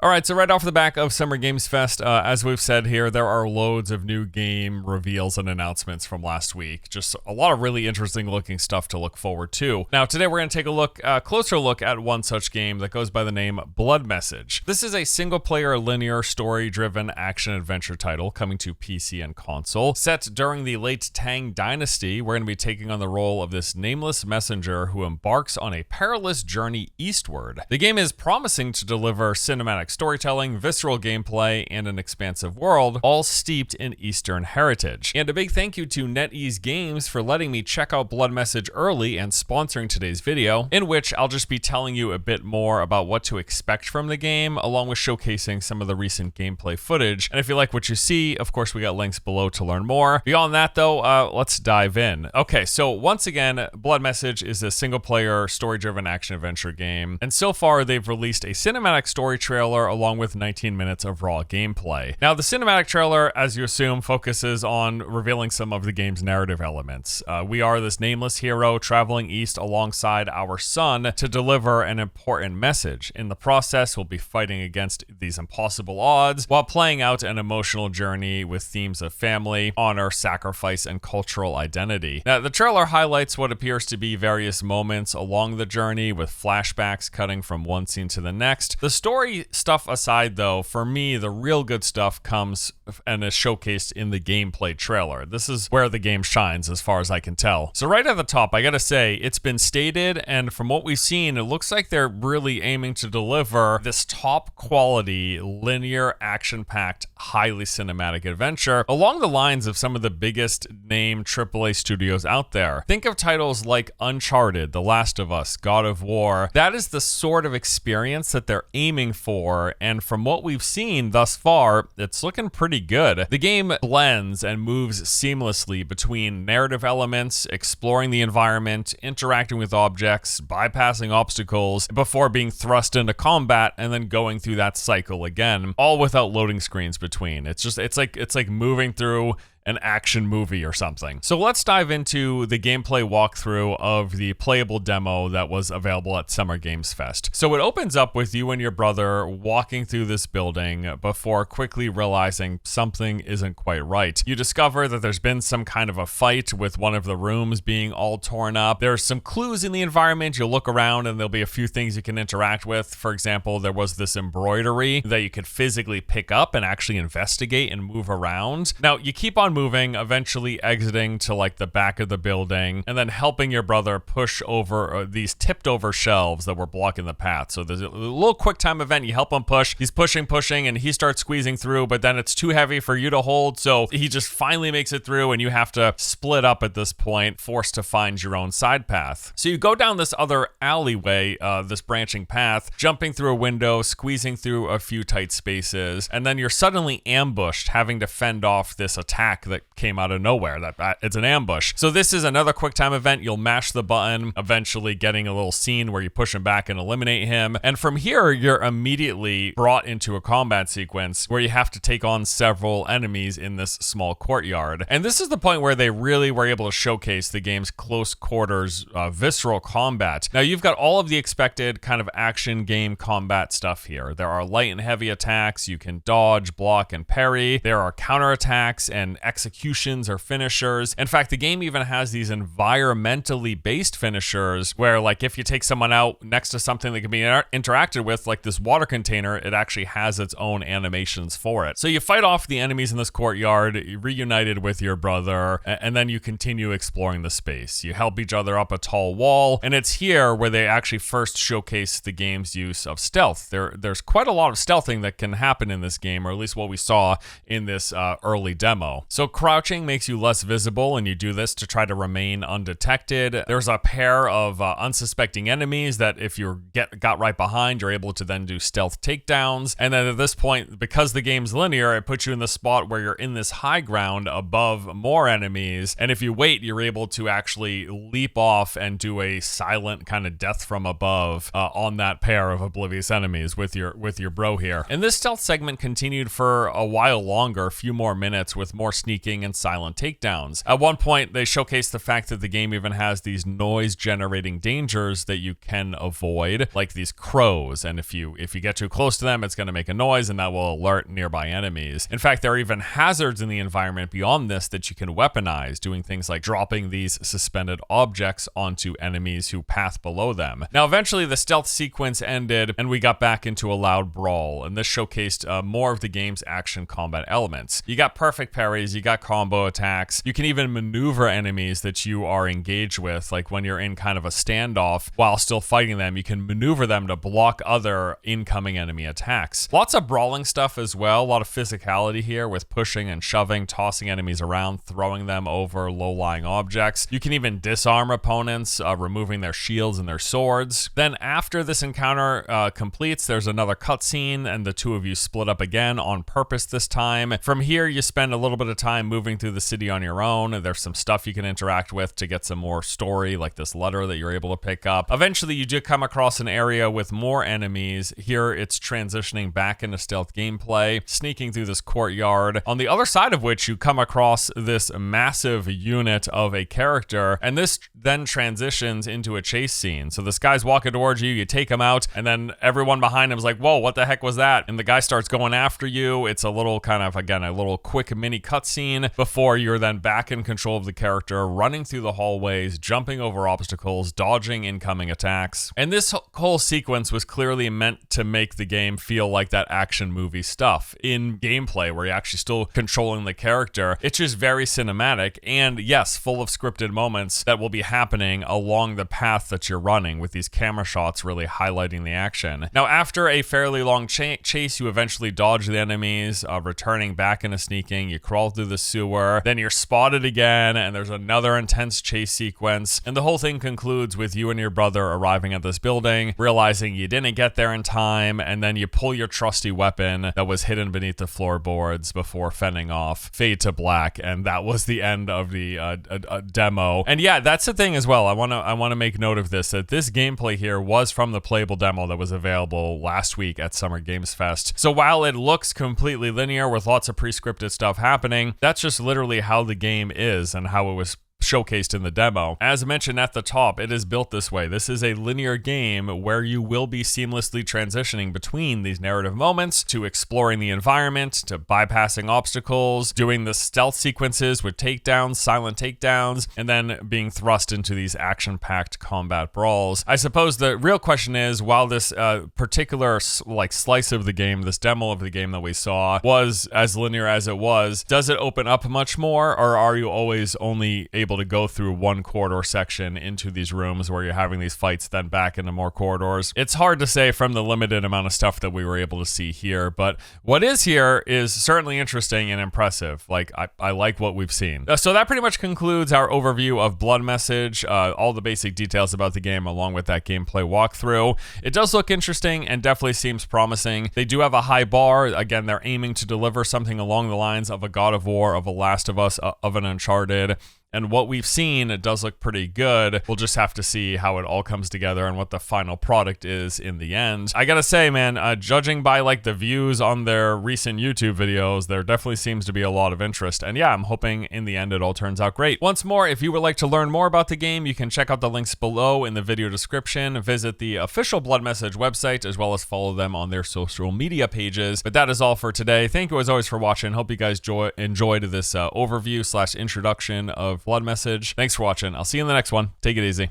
All right, so right off the back of Summer Games Fest, as we've said here, there are loads of new game reveals and announcements from last week. Just a lot of really interesting looking stuff to look forward to. Now, today we're going to take a closer look at one such game that goes by the name Blood Message. This is a single-player, linear, story-driven action-adventure title coming to PC and console. Set during the late Tang Dynasty, we're going to be taking on the role of this nameless messenger who embarks on a perilous journey eastward. The game is promising to deliver cinematic storytelling, visceral gameplay, and an expansive world, all steeped in Eastern heritage. And a big thank you to NetEase Games for letting me check out Blood Message early and sponsoring today's video, in which I'll just be telling you a bit more about what to expect from the game, along with showcasing some of the recent gameplay footage. And if you like what you see, of course, we got links below to learn more. Beyond that, though, let's dive in. Okay, so once again, Blood Message is a single-player, story-driven action-adventure game, and so far they've released a cinematic story trailer along with 19 minutes of raw gameplay. Now, the cinematic trailer, as you assume, focuses on revealing some of the game's narrative elements. We are this nameless hero traveling east alongside our son to deliver an important message. In the process, we'll be fighting against these impossible odds while playing out an emotional journey with themes of family, honor, sacrifice, and cultural identity. Now, the trailer highlights what appears to be various moments along the journey, with flashbacks cutting from one scene to the next. The story stuff aside, though, for me, the real good stuff comes and is showcased in the gameplay trailer. This is where the game shines, as far as I can tell. So right at the top, I gotta say, it's been stated, and from what we've seen, it looks like they're really aiming to deliver this top quality, linear, action-packed, highly cinematic adventure along the lines of some of the biggest name AAA studios out there. Think of titles like Uncharted, The Last of Us, God of War. That is the sort of experience that they're aiming for, and from what we've seen thus far, it's looking pretty good. The game blends and moves seamlessly between narrative elements, exploring the environment, interacting with objects, bypassing obstacles before being thrust into combat, and then going through that cycle again, all without loading screens between. It's like moving through an action movie or something. So let's dive into the gameplay walkthrough of the playable demo that was available at Summer Games Fest. So it opens up with you and your brother walking through this building before quickly realizing something isn't quite right. You discover that there's been some kind of a fight with one of the rooms being all torn up. There's some clues in the environment. You'll look around and there'll be a few things you can interact with. For example, there was this embroidery that you could physically pick up and actually investigate and move around. Now, you keep on moving, eventually exiting to like the back of the building, and then helping your brother push over these tipped over shelves that were blocking the path. So there's a little quick time event. You help him push. He's pushing, and he starts squeezing through, but then it's too heavy for you to hold. So he just finally makes it through, and you have to split up at this point, forced to find your own side path. So you go down this other alleyway, this branching path, jumping through a window, squeezing through a few tight spaces, and then you're suddenly ambushed, having to fend off this attack that came out of nowhere. It's an ambush. So this is another quick time event. You'll mash the button, eventually getting a little scene where you push him back and eliminate him. And from here, you're immediately brought into a combat sequence where you have to take on several enemies in this small courtyard. And this is the point where they really were able to showcase the game's close quarters, visceral combat. Now, you've got all of the expected kind of action game combat stuff here. There are light and heavy attacks. You can dodge, block, and parry. There are counterattacks and executions or finishers. In fact, the game even has these environmentally based finishers where, like, if you take someone out next to something that can be interacted with, like this water container, it actually has its own animations for it. So you fight off the enemies in this courtyard, reunited with your brother, and then you continue exploring the space. You help each other up a tall wall, and it's here where they actually first showcase the game's use of stealth. There's quite a lot of stealthing that can happen in this game, or at least what we saw in this early demo. So crouching makes you less visible, and you do this to try to remain undetected. There's a pair of unsuspecting enemies that if you got right behind, you're able to then do stealth takedowns. And then at this point, because the game's linear, it puts you in the spot where you're in this high ground above more enemies. And if you wait, you're able to actually leap off and do a silent kind of death from above on that pair of oblivious enemies with your bro here. And this stealth segment continued for a while longer, a few more minutes, with more sneaking and silent takedowns. At one point, they showcased the fact that the game even has these noise-generating dangers that you can avoid, like these crows, and if you get too close to them, it's going to make a noise, and that will alert nearby enemies. In fact, there are even hazards in the environment beyond this that you can weaponize, doing things like dropping these suspended objects onto enemies who pass below them. Now, eventually, the stealth sequence ended, and we got back into a loud brawl, and this showcased more of the game's action combat elements. You got perfect parries, you got combo attacks, you can even maneuver enemies that you are engaged with, like when you're in kind of a standoff while still fighting them, you can maneuver them to block other incoming enemy attacks. Lots of brawling stuff as well, a lot of physicality here with pushing and shoving, tossing enemies around, throwing them over low-lying objects. You can even disarm opponents, removing their shields and their swords. Then after this encounter completes, there's another cutscene, and the two of you split up again on purpose this time. From here, you spend a little bit of time moving through the city on your own. There's some stuff you can interact with to get some more story, like this letter that you're able to pick up. Eventually, you do come across an area with more enemies. Here, it's transitioning back into stealth gameplay, sneaking through this courtyard, on the other side of which you come across this massive unit of a character, and this then transitions into a chase scene. So this guy's walking towards you, you take him out, and then everyone behind him is like, whoa, what the heck was that? And the guy starts going after you. It's a little kind of, again, a little quick mini cutscene before you're then back in control of the character, running through the hallways, jumping over obstacles, dodging incoming attacks. And this whole sequence was clearly meant to make the game feel like that action movie stuff in gameplay where you're actually still controlling the character. It's just very cinematic and, yes, full of scripted moments that will be happening along the path that you're running, with these camera shots really highlighting the action. Now, after a fairly long chase, you eventually dodge the enemies, returning back into sneaking. You crawl through the sewer, then you're spotted again, and there's another intense chase sequence. And the whole thing concludes with you and your brother arriving at this building, realizing you didn't get there in time, and then you pull your trusty weapon that was hidden beneath the floorboards before fending off, fade to black, and that was the end of the demo. And yeah, that's the thing as well. I want to make note of this, that this gameplay here was from the playable demo that was available last week at Summer Games Fest. So while it looks completely linear with lots of pre-scripted stuff happening, that's just literally how the game is and how it was showcased in the demo. As mentioned at the top, it is built this way. This is a linear game where you will be seamlessly transitioning between these narrative moments to exploring the environment, to bypassing obstacles, doing the stealth sequences with takedowns, silent takedowns, and then being thrust into these action-packed combat brawls. I suppose the real question is, while this particular slice of the game, this demo of the game that we saw, was as linear as it was, does it open up much more, or are you always only able to go through one corridor section into these rooms where you're having these fights, then back into more corridors? It's hard to say from the limited amount of stuff that we were able to see here, but what is here is certainly interesting and impressive. Like, I like what we've seen. So that pretty much concludes our overview of Blood Message, all the basic details about the game along with that gameplay walkthrough. It does look interesting and definitely seems promising. They do have a high bar. Again, they're aiming to deliver something along the lines of a God of War, of a Last of Us, of an Uncharted. And what we've seen, it does look pretty good. We'll just have to see how it all comes together and what the final product is in the end. I gotta say, man, judging by like the views on their recent YouTube videos, there definitely seems to be a lot of interest. And yeah, I'm hoping in the end it all turns out great. Once more, if you would like to learn more about the game, you can check out the links below in the video description, visit the official Blood Message website, as well as follow them on their social media pages. But that is all for today. Thank you as always for watching. Hope you guys enjoyed this overview / introduction of Blood Message. Thanks for watching. I'll see you in the next one. Take it easy.